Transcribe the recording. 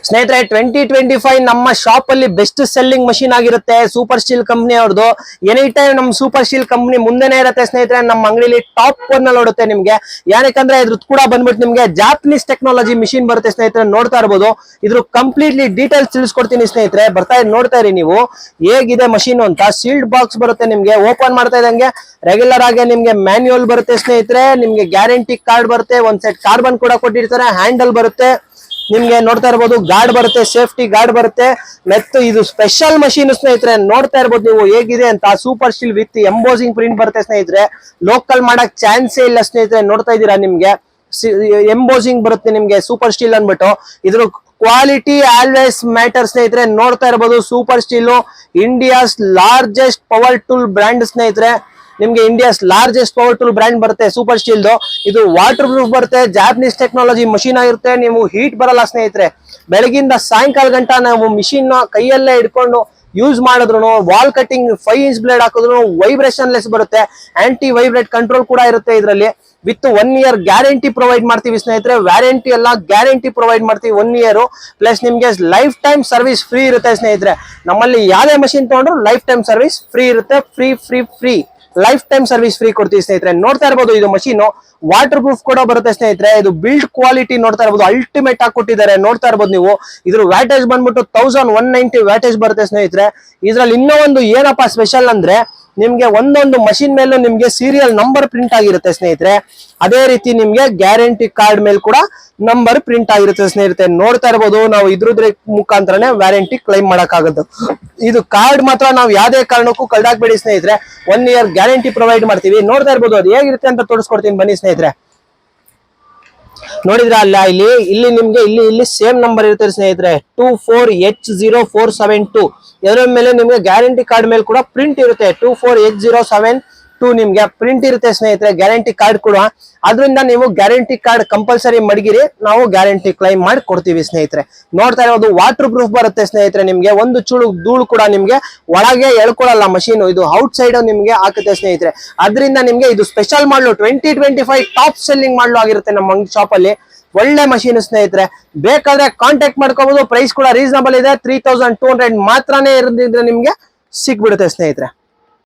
ಸ್ನೇಹಿತರೆ 2025 ನಮ್ಮ ಶಾಪ್ ಅಲ್ಲಿ ಬೆಸ್ಟ್ ಸೆಲ್ಲಿಂಗ್ ಮಷೀನ್ ಆಗಿರುತ್ತೆ ಸೂಪರ್ ಸ್ಟೀಲ್ ಕಂಪನಿ ಅವ್ರದ್ದು. ಎನಿ ಟೈಮ್ ನಮ್ ಸೂಪರ್ ಸ್ಟೀಲ್ ಕಂಪನಿ ಮುಂದೆನೆ ಇರುತ್ತೆ ಸ್ನೇಹಿತರೆ. ನಮ್ಮ ಅಂಗಡಿಲಿ ಟಾಪ್ ಒನ್ ಅಲ್ಲಿ ಓಡುತ್ತೆ ನಿಮ್ಗೆ. ಏನಕ್ಕಂದ್ರೆ ಇದ್ರ ಕೂಡ ಬಂದ್ಬಿಟ್ಟು ನಿಮ್ಗೆ ಜಾಪನೀಸ್ ಟೆಕ್ನಾಲಜಿ ಮಿಷಿನ್ ಬರುತ್ತೆ ಸ್ನೇಹಿತರೆ. ನೋಡ್ತಾ ಇರ್ಬೋದು, ಇದ್ರ ಕಂಪ್ಲೀಟ್ಲಿ ಡೀಟೇಲ್ಸ್ ತಿಳಿಸ್ಕೊಡ್ತೀನಿ ಸ್ನೇಹಿತರೆ. ನೋಡ್ತಾ ಇರಿ ನೀವು ಹೇಗಿದೆ ಮಷೀನ್ ಅಂತ. ಸೀಲ್ಡ್ ಬಾಕ್ಸ್ ಬರುತ್ತೆ ನಿಮ್ಗೆ. ಓಪನ್ ಮಾಡ್ತಾ ಇದ್ದಂಗೆ ರೆಗ್ಯುಲರ್ ಆಗಿ ನಿಮ್ಗೆ ಮ್ಯಾನ್ಯುಯಲ್ ಬರುತ್ತೆ ಸ್ನೇಹಿತರೆ. ನಿಮ್ಗೆ ಗ್ಯಾರಂಟಿ ಕಾರ್ಡ್ ಬರುತ್ತೆ, ಒಂದ್ ಸೆಟ್ ಕಾರ್ಬನ್ ಕೂಡ ಕೊಟ್ಟಿರ್ತಾರೆ. ಹ್ಯಾಂಡಲ್ ಬರುತ್ತೆ ನಿಮ್ಗೆ. ನೋಡ್ತಾ ಇರ್ಬೋದು ಗಾರ್ಡ್ ಬರುತ್ತೆ, ಸೇಫ್ಟಿ ಗಾರ್ಡ್ ಬರುತ್ತೆ. ಮತ್ತು ಇದು ಸ್ಪೆಷಲ್ ಮಷೀನ್ ಸ್ನೇಹಿತರೆ. ನೋಡ್ತಾ ಇರ್ಬೋದು ನೀವು ಹೇಗಿದೆ ಅಂತ. Super steel with embossing print ಬರುತ್ತೆ ಸ್ನೇಹಿತರೆ. ಲೋಕಲ್ ಮಾಡಕ್ ಚಾನ್ಸೇ ಇಲ್ಲ ಸ್ನೇಹಿತರೆ. ನೋಡ್ತಾ ಇದ್ದೀರಾ ನಿಮ್ಗೆ ಎಂಬೋಸಿಂಗ್ ಬರುತ್ತೆ ನಿಮ್ಗೆ ಸೂಪರ್ ಸ್ಟೀಲ್ ಅನ್ಬಿಟ್ಟು. ಇದ್ರ ಕ್ವಾಲಿಟಿ ಆಲ್ವೇಸ್ ಮ್ಯಾಟರ್ ಸ್ನೇಹಿತರೆ. ನೋಡ್ತಾ ಇರ್ಬೋದು super steel India's largest power tool brand ಸ್ನೇಹಿತರೆ. ನಿಮ್ಗೆ India's largest power tool brand ಬರುತ್ತೆ ಸೂಪರ್ ಸ್ಟೀಲ್. ಇದು ವಾಟರ್ ಪ್ರೂಫ್ ಬರುತ್ತೆ, ಜಾಪನೀಸ್ ಟೆಕ್ನಾಲಜಿ ಮಷೀನ್ ಆಗಿರುತ್ತೆ. ನೀವು ಹೀಟ್ ಬರಲ್ಲ ಸ್ನೇಹಿತರೆ. ಬೆಳಗಿಂದ ಸಾಯಂಕಾಲ ಗಂಟ ನಾವು ಮಿಷಿನ್ ಕೈಯಲ್ಲೇ ಇಟ್ಕೊಂಡು ಯೂಸ್ ಮಾಡಿದ್ರು, ವಾಲ್ ಕಟಿಂಗ್ 5 ಇಂಚ್ ಬ್ಲೇಡ್ ಹಾಕಿದ್ರು ವೈಬ್ರೇಷನ್ ಲೆಸ್ ಬರುತ್ತೆ. ಆಂಟಿ ವೈಬ್ರೇಟ್ ಕಂಟ್ರೋಲ್ ಕೂಡ ಇರುತ್ತೆ ಇದರಲ್ಲಿ. ವಿತ್ 1 ಇಯರ್ ಗ್ಯಾರಂಟಿ ಪ್ರೊವೈಡ್ ಮಾಡ್ತೀವಿ ಸ್ನೇಹಿತರೆ. ವ್ಯಾರಂಟಿ ಎಲ್ಲ ಗ್ಯಾರಂಟಿ ಪ್ರೊವೈಡ್ ಮಾಡ್ತೀವಿ 1 ಇಯರ್. ಪ್ಲಸ್ ನಿಮ್ಗೆ ಲೈಫ್ ಟೈಮ್ ಸರ್ವಿಸ್ ಫ್ರೀ ಇರುತ್ತೆ ಸ್ನೇಹಿತರೆ. ನಮ್ಮಲ್ಲಿ ಯಾವುದೇ ಮಷಿನ್ ತಗೊಂಡ್ರು ಲೈಫ್ ಟೈಮ್ ಸರ್ವಿಸ್ ಫ್ರೀ ಇರುತ್ತೆ. Free life time service free ಕೊಡ್ತೀವಿ ಸ್ನೇಹಿತರೆ. ನೋಡ್ತಾ ಇರ್ಬೋದು ಇದು ಮಷೀನ್ ವಾಟರ್ ಪ್ರೂಫ್ ಕೂಡ ಬರುತ್ತೆ ಸ್ನೇಹಿತರೆ. ಇದು ಬಿಲ್ಡ್ ಕ್ವಾಲಿಟಿ ನೋಡ್ತಾ ಇರ್ಬೋದು ಅಲ್ಟಿಮೇಟ್ ಆಗಿ ಕೊಟ್ಟಿದ್ದಾರೆ. ನೋಡ್ತಾ ಇರ್ಬೋದು ನೀವು. ಇದ್ರ ವ್ಯಾಟೇಜ್ ಬಂದ್ಬಿಟ್ಟು 1190 ವ್ಯಾಟೇಜ್ ಬರುತ್ತೆ ಸ್ನೇಹಿತರೆ. ಇದ್ರಲ್ಲಿ ಇನ್ನೂ ಒಂದು ಏನಪ್ಪಾ ಸ್ಪೆಷಲ್ ಅಂದ್ರೆ ನಿಮ್ಗೆ ಒಂದೊಂದು ಮಷಿನ್ ಮೇಲೂ ನಿಮ್ಗೆ ಸೀರಿಯಲ್ ನಂಬರ್ ಪ್ರಿಂಟ್ ಆಗಿರುತ್ತೆ ಸ್ನೇಹಿತರೆ. ಅದೇ ರೀತಿ ನಿಮ್ಗೆ ಗ್ಯಾರಂಟಿ ಕಾರ್ಡ್ ಮೇಲೆ ಕೂಡ ನಂಬರ್ ಪ್ರಿಂಟ್ ಆಗಿರುತ್ತೆ ಸ್ನೇಹಿತರೆ. ನೋಡ್ತಾ ಇರ್ಬೋದು ನಾವು ಇದ್ರದ್ರ ಮುಖಾಂತರನೇ ವ್ಯಾರಂಟಿ ಕ್ಲೈಮ್ ಮಾಡಕ್ಕಾಗುತ್ತೆ. ಇದು ಕಾರ್ಡ್ ಮಾತ್ರ ನಾವು ಯಾವ್ದೇ ಕಾರಣಕ್ಕೂ ಕಳ್ದಾಕ್ಬೇಡಿ ಸ್ನೇಹಿತರೆ. 1 ಇಯರ್ ಗ್ಯಾರಂಟಿ ಪ್ರೊವೈಡ್ ಮಾಡ್ತೀವಿ. ನೋಡ್ತಾ ಇರ್ಬೋದು ಅದು ಹೇಗಿರುತ್ತೆ ಅಂತ ತೋರಿಸ್ಕೊಡ್ತೀನಿ ಬನ್ನಿ ಸ್ನೇಹಿತರೆ. ನೋಡಿದ್ರ ಅಲ್ಲ ಇಲ್ಲಿ ನಿಮ್ಗೆ ಇಲ್ಲಿ ಸೇಮ್ ನಂಬರ್ ಇರುತ್ತೆ ಸ್ನೇಹಿತರೆ. 24H0472. ಇದರ ಮೇಲೆ ನಿಮ್ಗೆ ಗ್ಯಾರಂಟಿ ಕಾರ್ಡ್ ಮೇಲೆ ಕೂಡ ಪ್ರಿಂಟ್ ಇರುತ್ತೆ. 24H072 ನಿಮ್ಗೆ ಪ್ರಿಂಟ್ ಇರುತ್ತೆ ಸ್ನೇಹಿತರೆ ಗ್ಯಾರಂಟಿ ಕಾರ್ಡ್ ಕೂಡ. ಅದರಿಂದ ನೀವು ಗ್ಯಾರಂಟಿ ಕಾರ್ಡ್ ಕಂಪಲ್ಸರಿ ಮಡಗಿರಿ, ನಾವು ಗ್ಯಾರಂಟಿ ಕ್ಲೈಮ್ ಮಾಡಿ ಕೊಡ್ತೀವಿ ಸ್ನೇಹಿತರೆ. ನೋಡ್ತಾ ಇರೋದು ವಾಟರ್ ಪ್ರೂಫ್ ಬರುತ್ತೆ ಸ್ನೇಹಿತರೆ. ನಿಮ್ಗೆ ಒಂದು ಚೂಳು ಧೂಳು ಕೂಡ ನಿಮ್ಗೆ ಒಳಗೆ ಎಳ್ಕೊಳ್ಳಲ್ಲ ಮಷೀನ್. ಇದು ಔಟ್ ಸೈಡ್ ನಿಮ್ಗೆ ಹಾಕುತ್ತೆ ಸ್ನೇಹಿತರೆ. ಅದರಿಂದ ನಿಮ್ಗೆ ಇದು ಸ್ಪೆಷಲ್ ಮಾಡಲು 2025 ಟಾಪ್ ಸೆಲ್ಲಿಂಗ್ ಮಾಡಲು ಆಗಿರುತ್ತೆ ನಮ್ಮ ಶಾಪ್ ಅಲ್ಲಿ. ಒಳ್ಳೆ ಮಷೀನ್ ಸ್ನೇಹಿತರೆ. ಬೇಕಾದ್ರೆ ಕಾಂಟ್ಯಾಕ್ಟ್ ಮಾಡ್ಕೋಬಹುದು. ಪ್ರೈಸ್ ಕೂಡ ರೀಸನಬಲ್ ಇದೆ. 3200 ಮಾತ್ರನೇ ಇರೋದ್ರಿಂದ ನಿಮ್ಗೆ ಸಿಕ್ಬಿಡುತ್ತೆ ಸ್ನೇಹಿತರೆ.